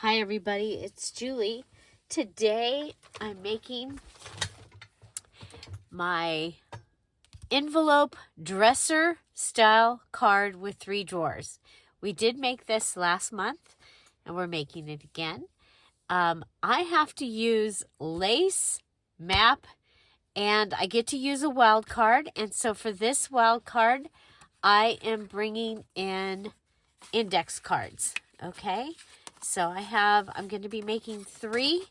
Hi everybody, it's Julie. Today I'm making my envelope dresser style card with 3 drawers. We did make this last month and we're making it again. I have to use lace, map, and I get to use a wild card. And so for this wild card, I am bringing in index cards, okay? So I'm going to be making 3.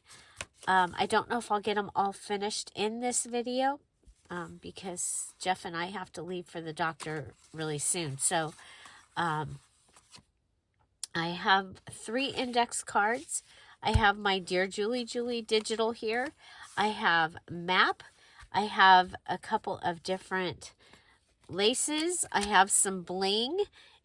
I don't know if I'll get them all finished in this video because Jeff and I have to leave for the doctor really soon. So I have 3 index cards. I have my DearJulieJulie digital here. I have map. I have a couple of different laces. I have some bling.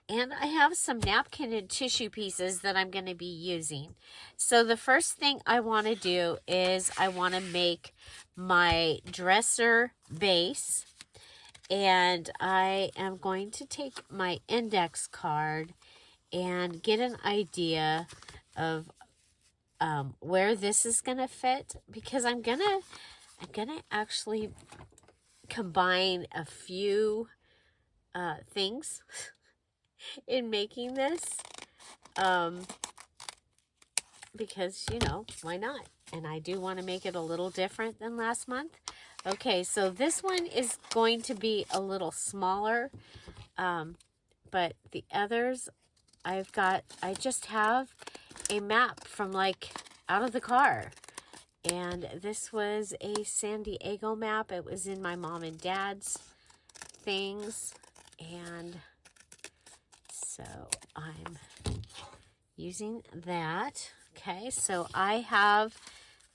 And I have some napkin and tissue pieces that I'm going to be using. So the first thing I want to do is I want to make my dresser base. And I am going to take my index card and get an idea of where this is going to fit. Because I'm gonna actually combine a few things in making this because, you know, why not? And I do want to make it a little different than last month. Okay, so this one is going to be a little smaller, but the others I just have a map from like out of the car. And this was a San Diego map. It was in my mom and dad's things. And so I'm using that. Okay, so I have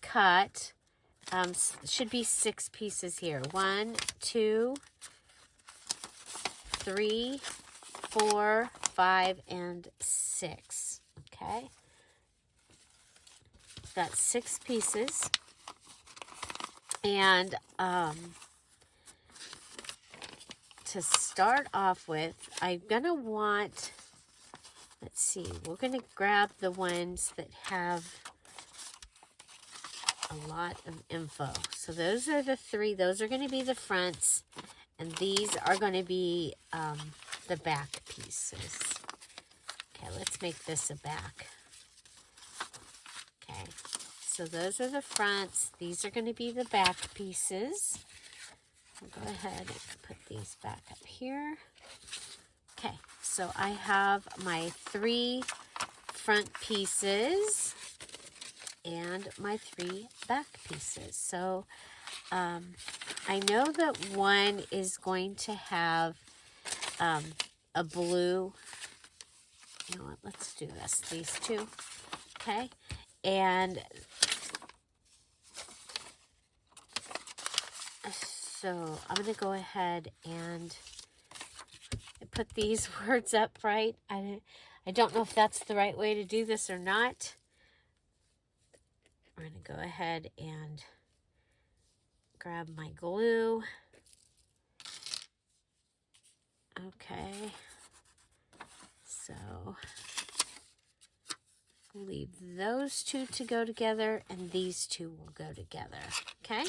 cut, should be 6 pieces here. 1, 2, 3, 4, 5, and 6. Okay, got 6 pieces. And to start off with, I'm going to want, let's see, we're going to grab the ones that have a lot of info. So those are the 3. Those are going to be the fronts. And these are going to be the back pieces. Okay, let's make this a back. Okay, so those are the fronts. These are going to be the back pieces. I'll go ahead and put these back up here. Okay, so I have my 3 front pieces and my 3 back pieces. So I know that one is going to have a blue. You know what? Let's do this. These 2. Okay, and so I'm going to go ahead and put these words up right. I don't know if that's the right way to do this or not. I'm going to go ahead and grab my glue. Okay. So leave those 2 to go together and these 2 will go together. Okay.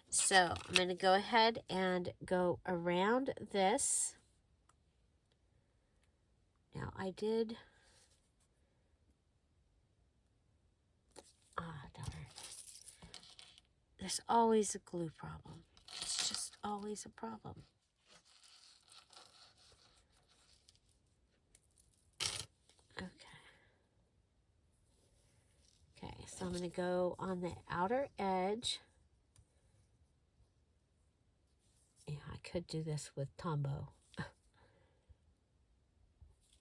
So I'm going to go ahead and go around this. Now I did, darn. There's always a glue problem. It's just always a problem. Okay. Okay, so I'm going to go on the outer edge. Yeah, I could do this with Tombow.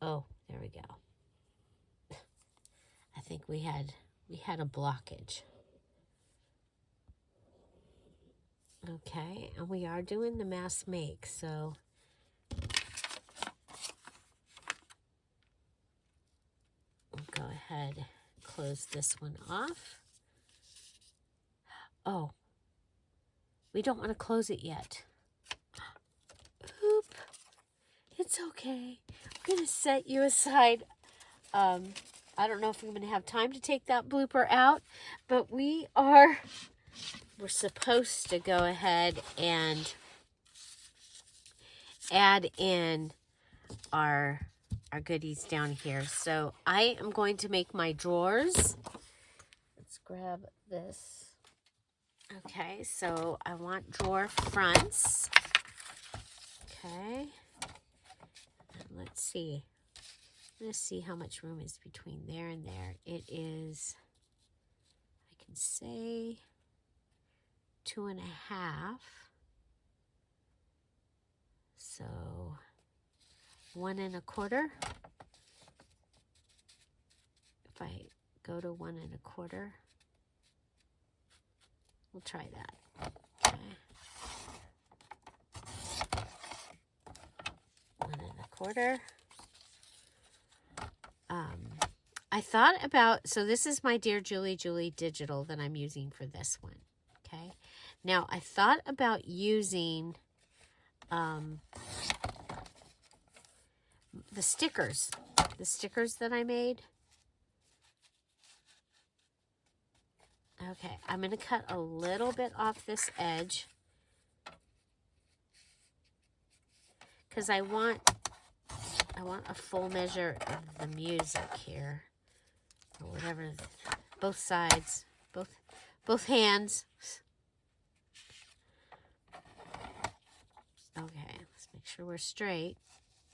Oh, there we go. I think we had a blockage. Okay, and we are doing the Mass Make, so we'll go ahead, close this one off. Oh, we don't want to close it yet. Oop. It's okay. I'm going to set you aside I don't know if I'm going to have time to take that blooper out, but we're supposed to go ahead and add in our goodies down here. So I am going to make my drawers. Let's grab this. Okay, so I want drawer fronts. Okay, and let's see. I'm going to see how much room is between there and there. It is, I can say, 2.5. So 1 1/4. If I go to 1 1/4, we'll try that. Okay. 1 1/4. I thought about, so this is my DearJulieJulie digital that I'm using for this one. Okay. Now I thought about using the stickers that I made. Okay, I'm going to cut a little bit off this edge because I want a full measure of the music here, or whatever. Both sides, both hands. Okay, let's make sure we're straight.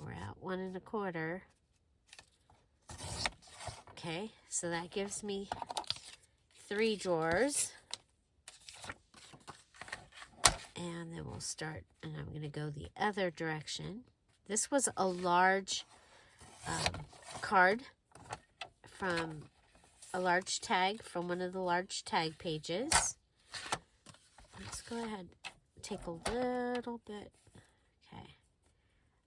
We're at 1 1/4. Okay, so that gives me 3 drawers. And then we'll start, and I'm going to go the other direction. This was a large card from a large tag from one of the large tag pages. Let's go ahead and take a little bit. Okay.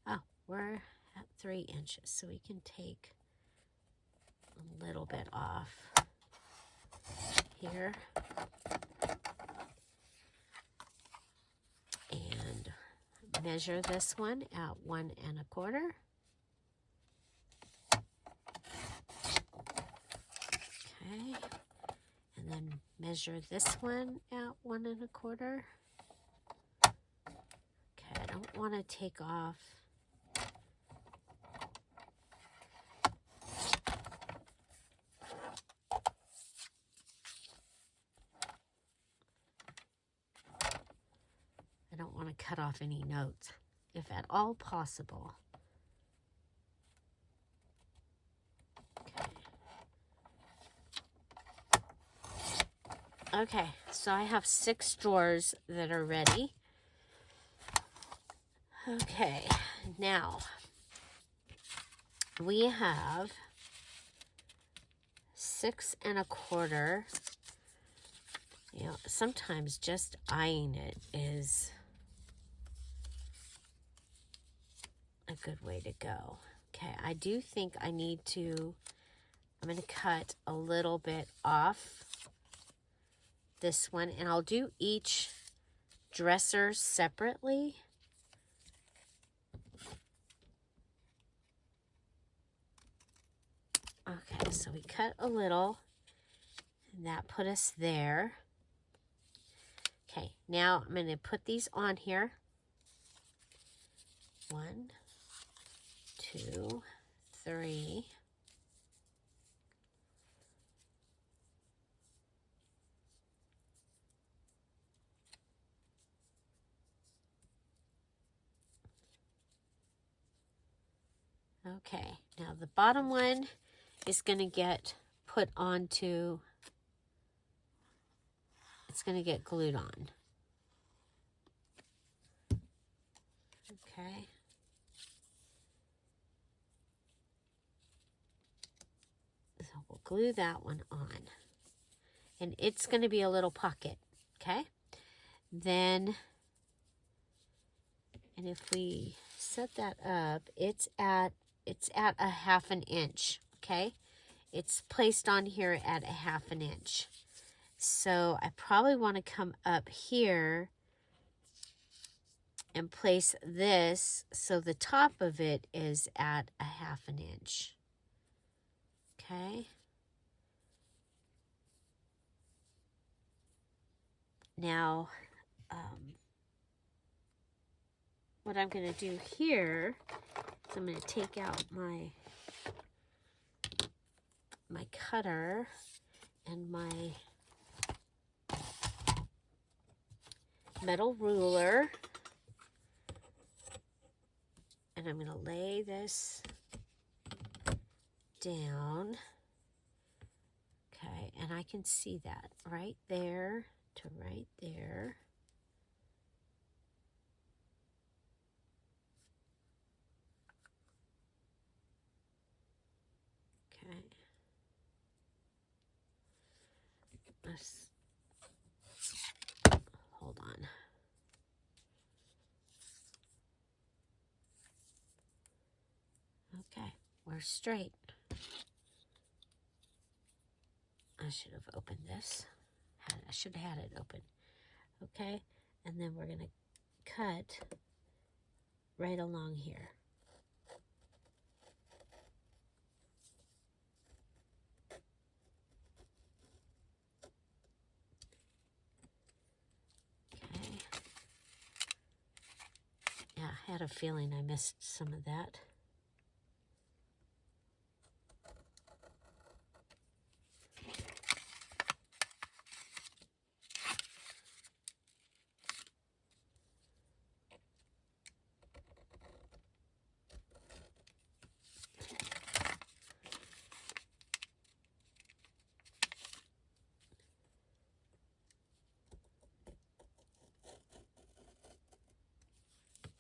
Oh, we're at 3 inches, so we can take a little bit off here. And measure this one at 1 1/4. Okay. And then measure this one at 1 1/4. Okay, I don't want to take off cut off any notes, if at all possible. Okay, so I have 6 drawers that are ready. Okay, now we have 6 1/4. You know, sometimes just eyeing it is a good way to go. Okay, I do think I need to, I'm going to cut a little bit off this one, and I'll do each dresser separately. Okay, so we cut a little, and that put us there. Okay, now I'm going to put these on here. 1, 2, 3. Okay, now the bottom one is going to get put onto, it's going to get glued on. Okay. So we'll glue that one on. And it's going to be a little pocket, okay? Then, and if we set that up, it's at a 1/2 inch, okay? It's placed on here at a 1/2 inch. So I probably want to come up here and place this so the top of it is at a 1/2 inch. Okay. Now, what I'm going to do here is I'm going to take out my cutter and my metal ruler, and I'm going to lay this down. Okay, and I can see that right there to right there. Okay. Let's hold on. Okay, we're straight. I should have opened this. I should have had it open. Okay, and then we're going to cut right along here. Okay. Yeah, I had a feeling I missed some of that.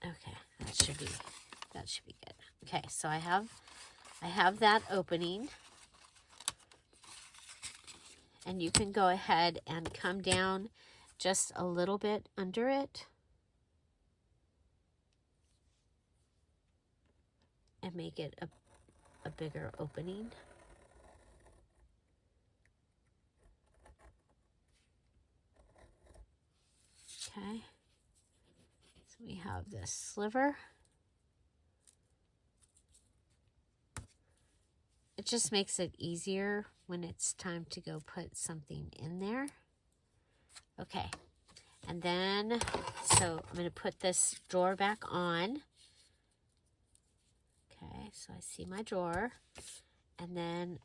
Okay, that should be good. Okay, so I have that opening, and you can go ahead and come down just a little bit under it and make it a bigger opening. Okay, so we have this sliver. It just makes it easier when it's time to go put something in there. Okay, and then, so I'm going to put this drawer back on. Okay, so I see my drawer, and then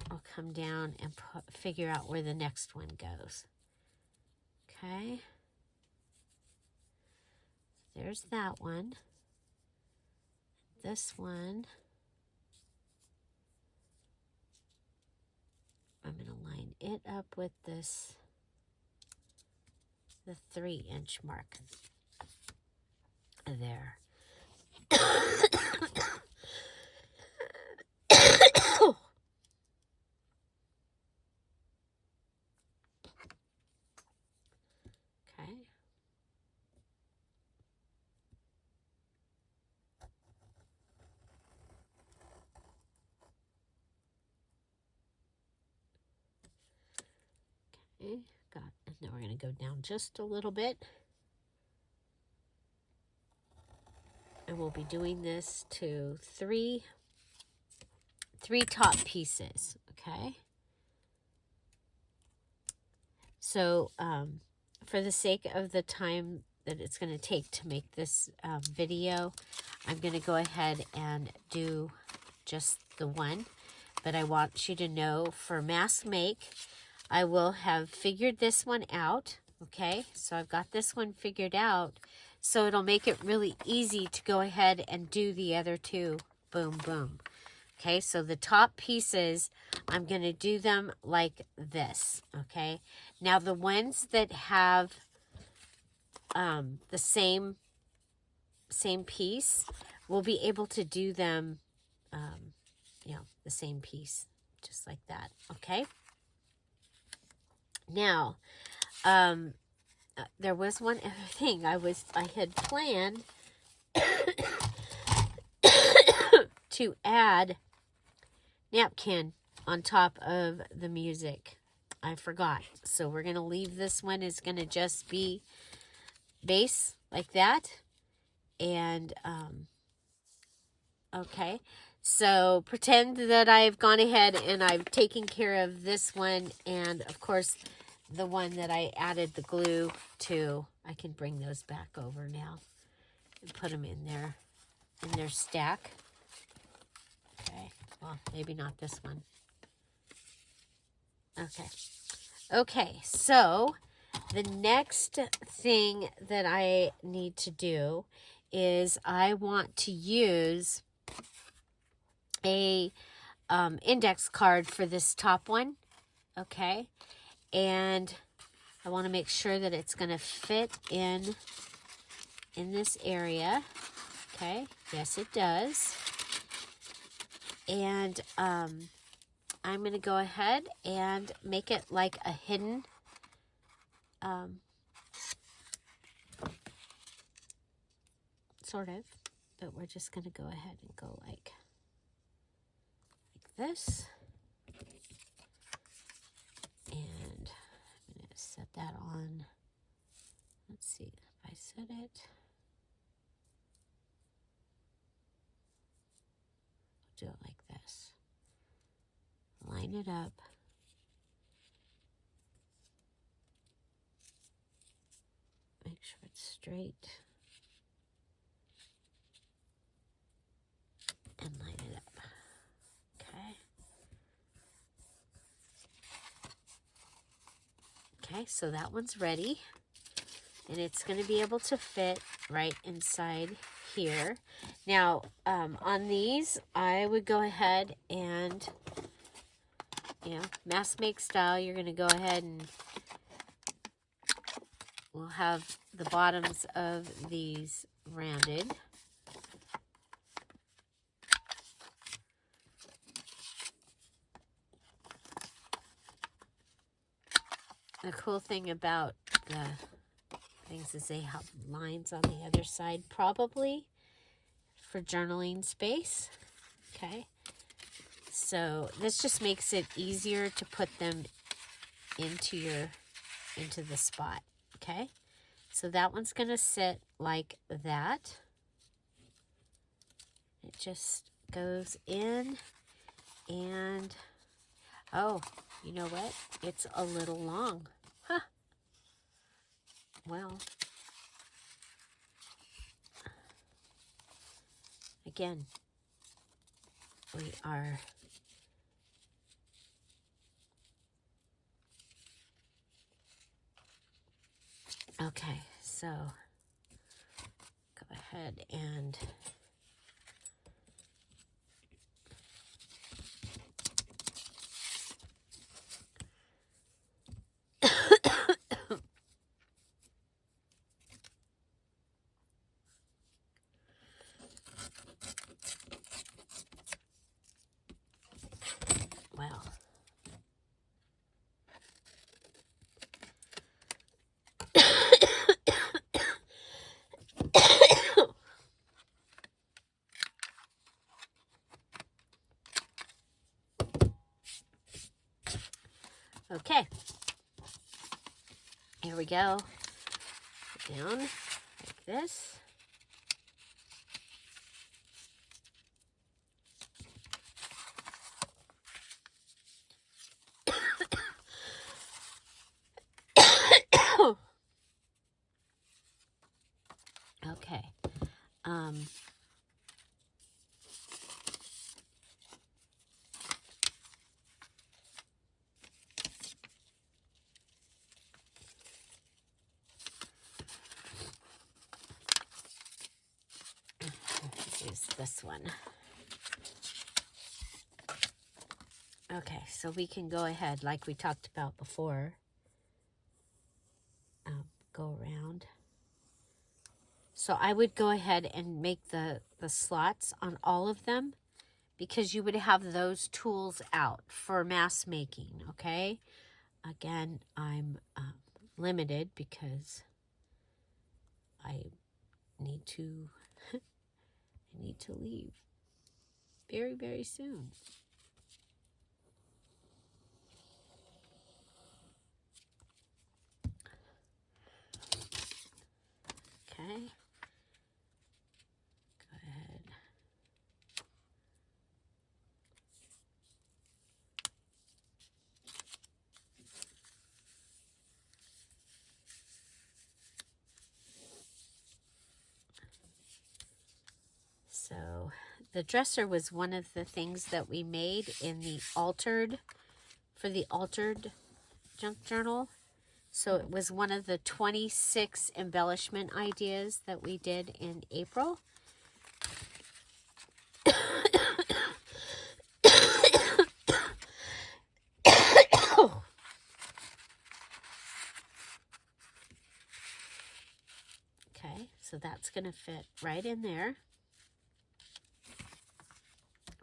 I'll come down and figure out where the next one goes. Okay, there's that one. This one, I'm going to line it up with this, the 3-inch mark there. Okay. Okay, and then we're going to go down just a little bit. And we'll be doing this to three top pieces, okay? So, for the sake of the time that it's going to take to make this video, I'm going to go ahead and do just the one. But I want you to know, for Mass Make, I will have figured this one out, okay? So I've got this one figured out, so it'll make it really easy to go ahead and do the other two. Boom, boom. Okay, so the top pieces, I'm going to do them like this, okay? Now, the ones that have the same piece, we'll be able to do them, you know, the same piece, just like that, okay? Now, there was one other thing I had planned to add napkin on top of the music. I forgot. So we're going to leave this one. It's going to just be bass like that. And, okay. So pretend that I've gone ahead and I've taken care of this one, and of course the one that I added the glue to. I can bring those back over now and put them in their stack. Okay, well, maybe not this one. Okay, so the next thing that I need to do is I want to use a index card for this top one, okay? And I want to make sure that it's going to fit in this area, okay? Yes, it does. And I'm going to go ahead and make it like a hidden sort of, but we're just going to go ahead and go like this. And I'm going to set that on. Let's see if I set it. Do it like this. Line it up. Make sure it's straight. And line it up. Okay, so that one's ready. And it's going to be able to fit right inside here. Now, on these, I would go ahead and, Mass Make style, you're going to go ahead and we'll have the bottoms of these rounded. The cool thing about the things is they have lines on the other side, probably for journaling space. Okay, so this just makes it easier to put them into the spot. Okay, so that one's gonna sit like that. It just goes in, and oh, you know what? It's a little long. Huh. Well, again, we are okay, so go ahead and well, okay, here we go. Down like this. Okay. Use this one. Okay, so we can go ahead, like we talked about before, go around. So I would go ahead and make the slots on all of them, because you would have those tools out for mass making, okay? Again, I'm limited because I need to I need to leave very, very soon. Okay. Go ahead. the dresser was one of the things that we made in the for the altered junk journal. So it was one of the 26 embellishment ideas that we did in April. Okay, so that's going to fit right in there.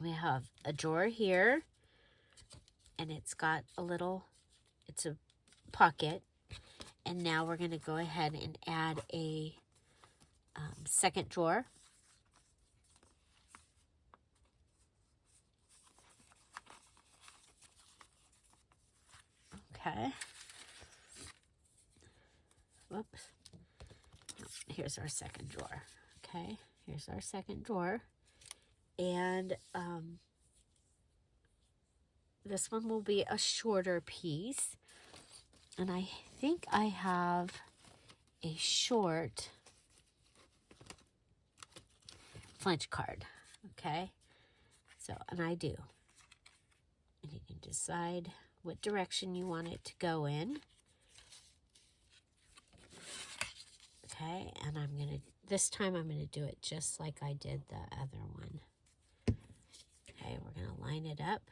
We have a drawer here, and it's got it's a pocket. And now we're going to go ahead and add a second drawer. Okay. Whoops. Here's our second drawer. Okay, here's our second drawer. And this one will be a shorter piece. And I think I have a short flinch card. Okay, so, and I do. And you can decide what direction you want it to go in. Okay, and this time I'm going to do it just like I did the other one. Okay, we're going to line it up.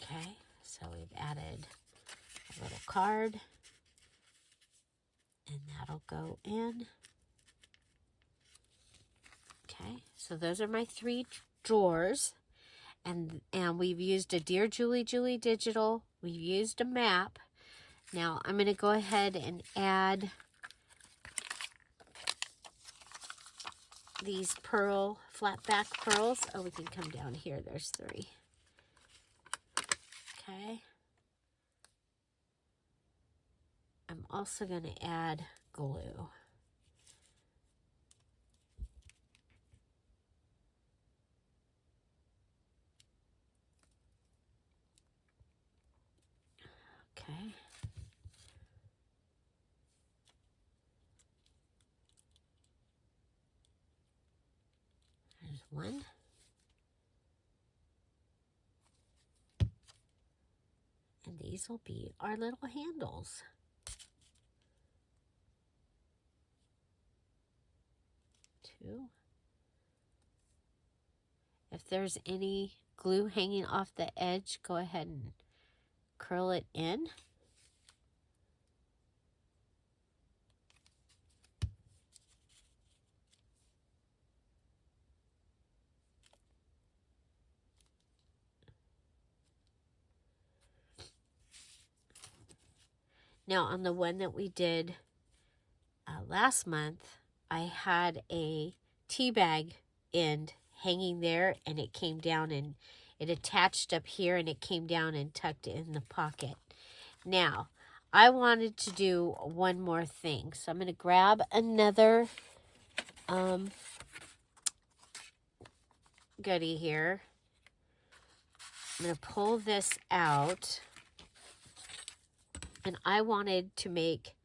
Okay, so we've added a little card, and that'll go in. Okay, so those are my 3 drawers, and we've used a DearJulieJulie digital. We've used a map. Now I'm going to go ahead and add these flat back pearls. Oh, we can come down here. There's 3. Okay. I'm also going to add glue. Okay. There's 1. And these will be our little handles. 2. If there's any glue hanging off the edge, go ahead and curl it in. Now on the one that we did last month, I had a tea bag end hanging there, and it came down and it attached up here, and it came down and tucked in the pocket. Now, I wanted to do one more thing, so I'm going to grab another goodie here. I'm going to pull this out, and I wanted to make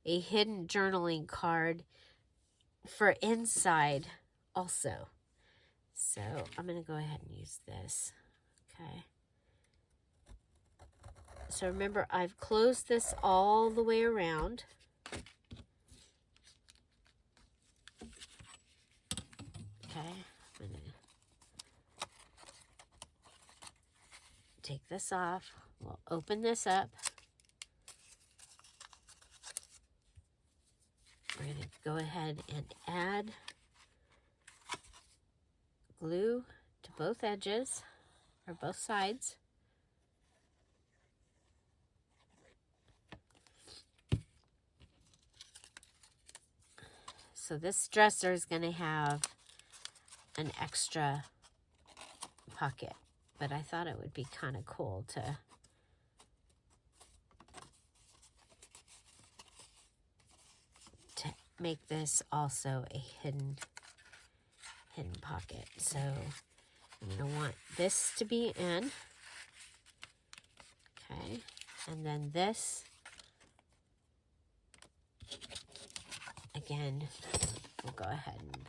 a hidden journaling card for inside also. So I'm going to go ahead and use this. Okay. So remember, I've closed this all the way around. Okay. I'm going to take this off. We'll open this up. We're going to go ahead and add glue to both edges, or both sides. So this dresser is going to have an extra pocket, but I thought it would be kind of cool to make this also a hidden pocket. So I'm going to want this to be in. Okay. And then this, again, we'll go ahead and...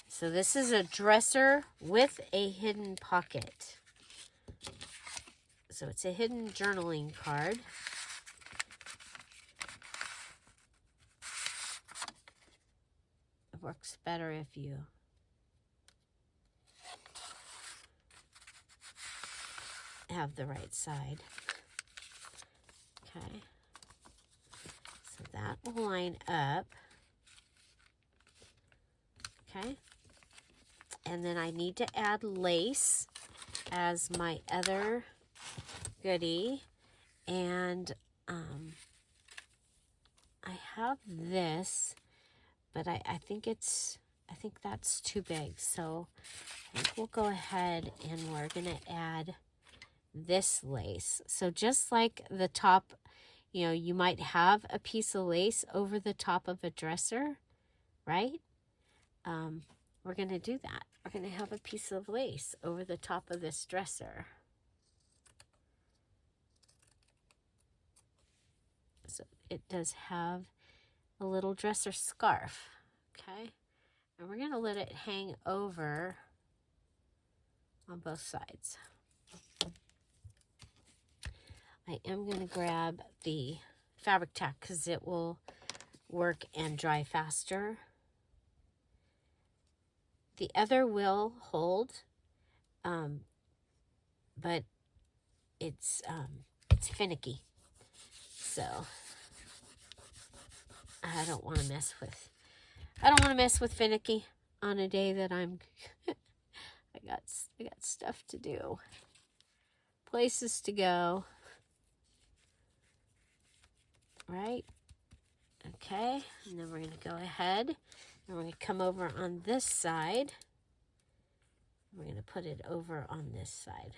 So this is a dresser with a hidden pocket. So it's a hidden journaling card. It works better if you have the right side. Okay. So that will line up. Okay. And then I need to add lace as my other goodie. And I have this, but I think that's too big. So I think we'll go ahead and we're going to add this lace. So just like the top, you know, you might have a piece of lace over the top of a dresser, right? We're going to do that. We're going to have a piece of lace over the top of this dresser. So it does have a little dresser scarf, okay? And we're going to let it hang over on both sides. I am going to grab the fabric tack because it will work and dry faster. The other will hold, but it's finicky. So I don't want to mess with finicky on a day that I'm I got stuff to do, places to go. Right? Okay, and then we're going to go ahead and we're going to come over on this side. We're going to put it over on this side.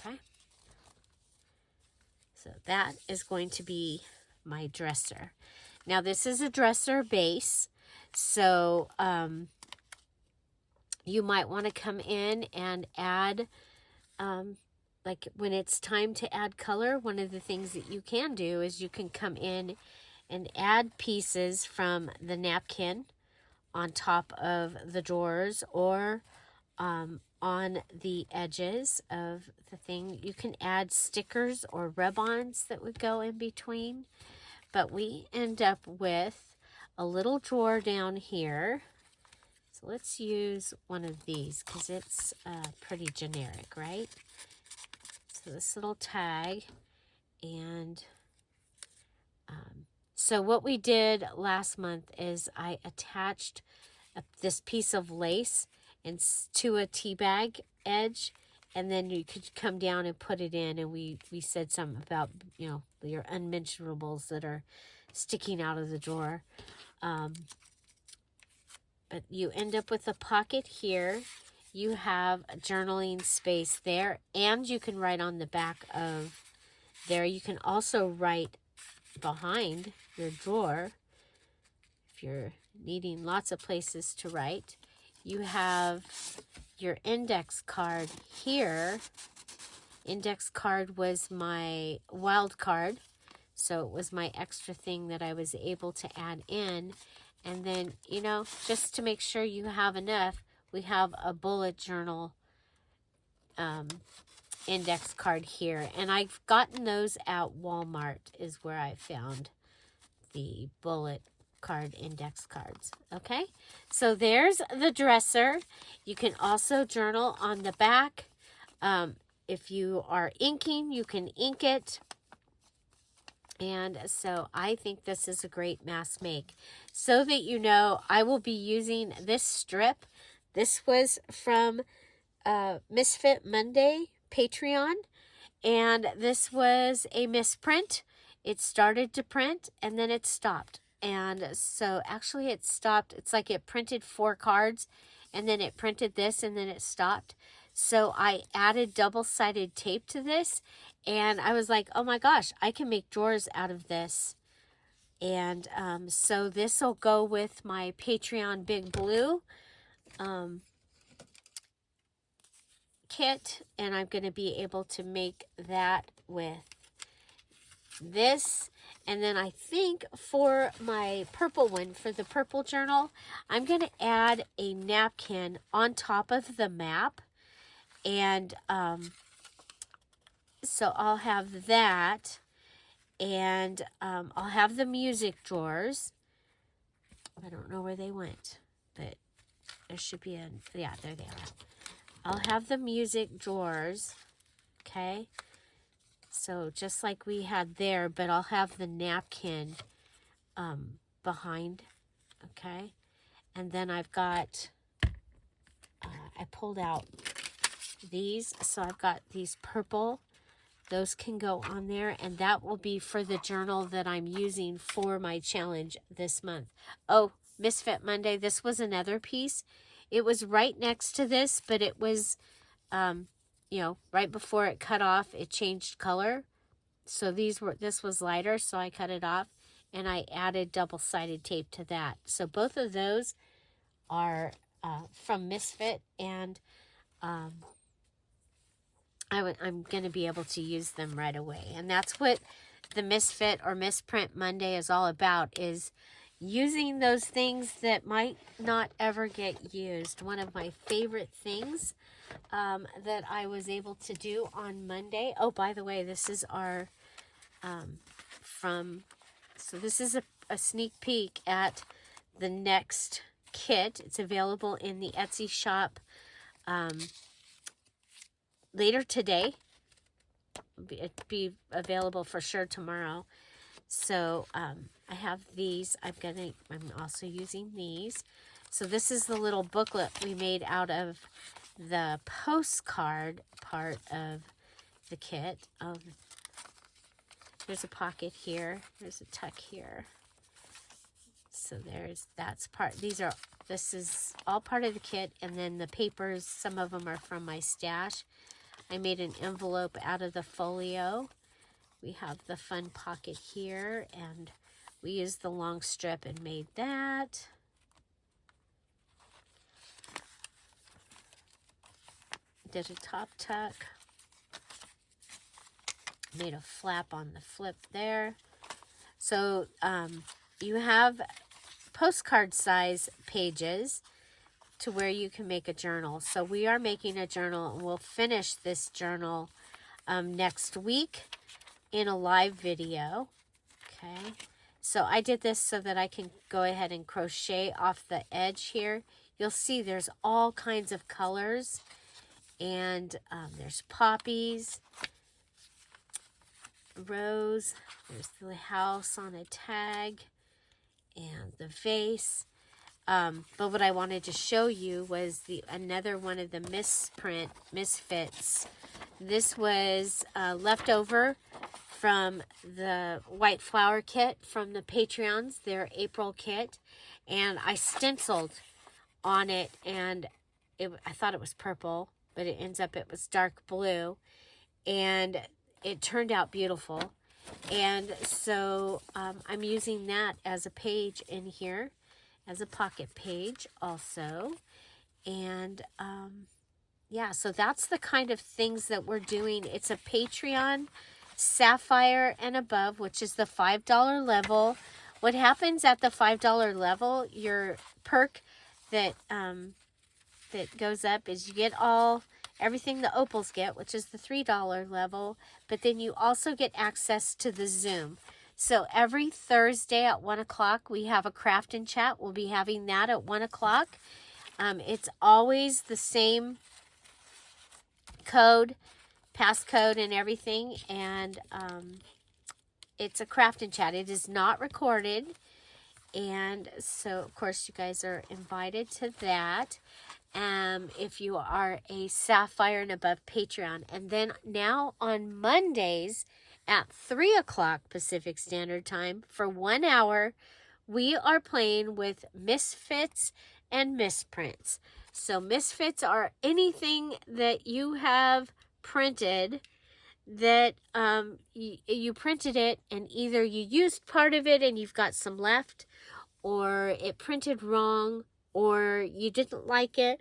Okay. So that is going to be my dresser. Now this is a dresser base, so you might want to come in and add, like when it's time to add color, one of the things that you can do is you can come in and add pieces from the napkin on top of the drawers or on the edges of the thing. You can add stickers or rub-ons that would go in between. But we end up with a little drawer down here. So let's use one of these because it's pretty generic, right? So this little tag. And so what we did last month is I attached this piece of lace to a tea bag edge. And then you could come down and put it in, and we said something about, you know, your unmentionables that are sticking out of the drawer. But you end up with a pocket here. You have a journaling space there, and you can write on the back of there. You can also write behind your drawer if you're needing lots of places to write. You have your index card here. Index card was my wild card, so it was my extra thing that I was able to add in. And then, you know, just to make sure you have enough, we have a bullet journal index card here. And I've gotten those at Walmart is where I found the bullet card index cards. Okay, so there's the dresser. You can also journal on the back. If you are inking, you can ink it. And so I think this is a great mass make. So that you know, I will be using this strip. This was from Misfit Monday Patreon, and this was a misprint. It started to print and then it stopped. And so actually it stopped. It's like it printed 4 cards and then it printed this and then it stopped. So I added double-sided tape to this and I was like, oh my gosh, I can make drawers out of this. And so this will go with my Patreon Big Blue kit, and I'm going to be able to make that with this. And then I think for my purple one, for the purple journal, I'm going to add a napkin on top of the map. And so I'll have that. And I'll have the music drawers. I don't know where they went, but there should be a, yeah, there they are. I'll have the music drawers, okay? So just like we had there, but I'll have the napkin behind, okay? And then I've got, I pulled out these, so I've got these purple. Those can go on there, and that will be for the journal that I'm using for my challenge this month. Oh, Misfit Monday, this was another piece. It was right next to this, but it was, you know, right before it cut off, it changed color. So this was lighter, so I cut it off, and I added double-sided tape to that. So both of those are from Misfit, and I'm going to be able to use them right away. And that's what the Misfit or Misprint Monday is all about, is using those things that might not ever get used. One of my favorite things that I was able to do on Monday. Oh, by the way, this is our, so this is a sneak peek at the next kit. It's available in the Etsy shop later today. It'll be available for sure tomorrow. So I have these. I'm also using these. So this is the little booklet we made out of the postcard part of the kit. There's a pocket here. There's a tuck here. So this is all part of the kit, and then the papers, some of them are from my stash. I made an envelope out of the folio. We have the fun pocket here, and we used the long strip and made that. Did a top tuck. Made a flap on the flip there. So you have postcard size pages to where you can make a journal. So we are making a journal, and we'll finish this journal next week in a live video. Okay, so I did this so that I can go ahead and crochet off the edge here. You'll see there's all kinds of colors, and there's poppies, rose, there's the house on a tag, and the vase. But what I wanted to show you was another one of the Misfits. This was leftover from the white flower kit from the Patreons, their April kit, and I stenciled on it, and I thought it was purple, but it was dark blue, and it turned out beautiful. And so I'm using that as a page in here, as a pocket page also. And yeah, so that's the kind of things that we're doing. It's a Patreon Sapphire and above, which is the $5 level. What happens at the $5 level, your perk that goes up is you get everything the opals get, which is the $3 level, but then you also get access to the Zoom. So every Thursday at 1 o'clock, we have a craft and chat. We'll be having that at 1 o'clock. It's always the same code, passcode, and everything. And it's a craft and chat. It is not recorded. And so, of course, you guys are invited to that. If you are a Sapphire and above Patreon. And then now on Mondays at 3 o'clock Pacific Standard Time for 1 hour, we are playing with misfits and misprints. So misfits are anything that you have printed that you printed it and either you used part of it and you've got some left, or it printed wrong, or you didn't like it.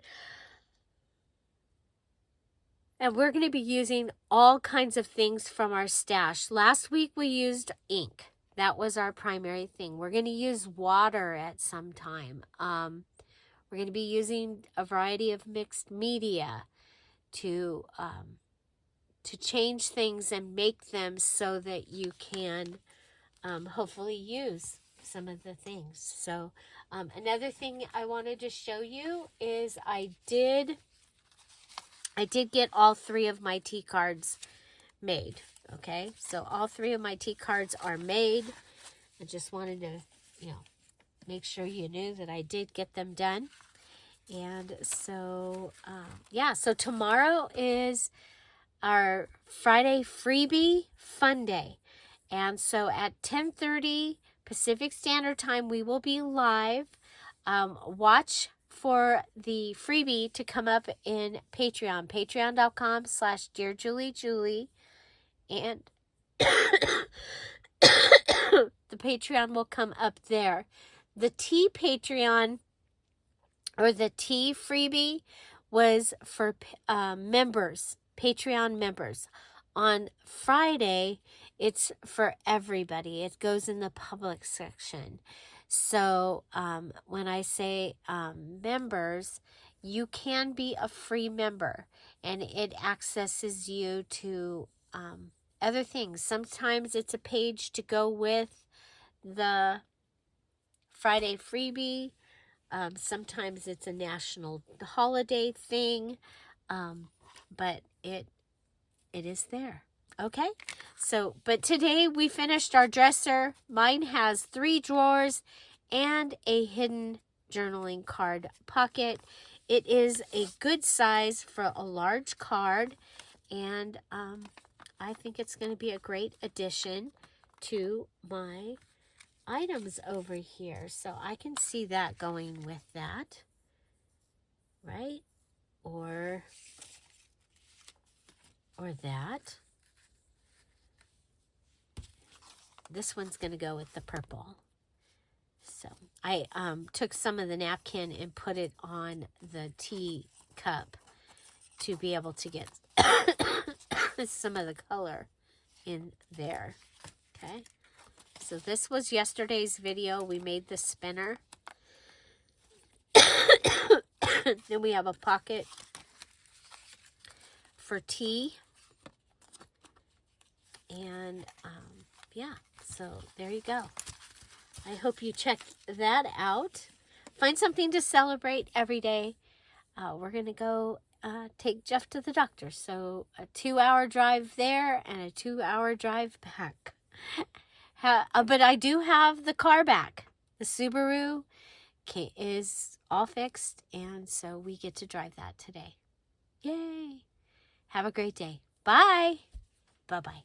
And we're going to be using all kinds of things from our stash. Last week we used ink. That was our primary thing. We're going to use water at some time. We're going to be using a variety of mixed media to change things and make them so that you can hopefully use some of the things. So another thing I wanted to show you is I did get all 3 of my T cards made. Okay, so all 3 of my T cards are made. I just wanted to, make sure you knew that I did get them done. And so, yeah, so tomorrow is our Friday freebie fun day. And so at 10:30 Pacific Standard Time, we will be live. Watch for the freebie to come up in Patreon, patreon.com/DearJulieJulie. And the Patreon will come up there. The T Patreon or the T freebie was for members, Patreon members. On Friday, it's for everybody. It goes in the public section. So when I say members, you can be a free member, and it accesses you to other things. Sometimes it's a page to go with the Friday freebie. Sometimes it's a national holiday thing, but it is there. Okay, so, but today we finished our dresser. Mine has 3 drawers and a hidden journaling card pocket. It is a good size for a large card, and I think it's going to be a great addition to my items over here. So I can see that going with that, right? Or that. This one's going to go with the purple. So I took some of the napkin and put it on the tea cup to be able to get some of the color in there. Okay. So this was yesterday's video. We made the spinner. Then we have a pocket for tea. And yeah, so there you go. I hope you check that out. Find something to celebrate every day. We're going to go take Jeff to the doctor. So a 2-hour drive there and a 2-hour drive back. But I do have the car back. The Subaru is all fixed, and so we get to drive that today. Yay! Have a great day. Bye. Bye-bye.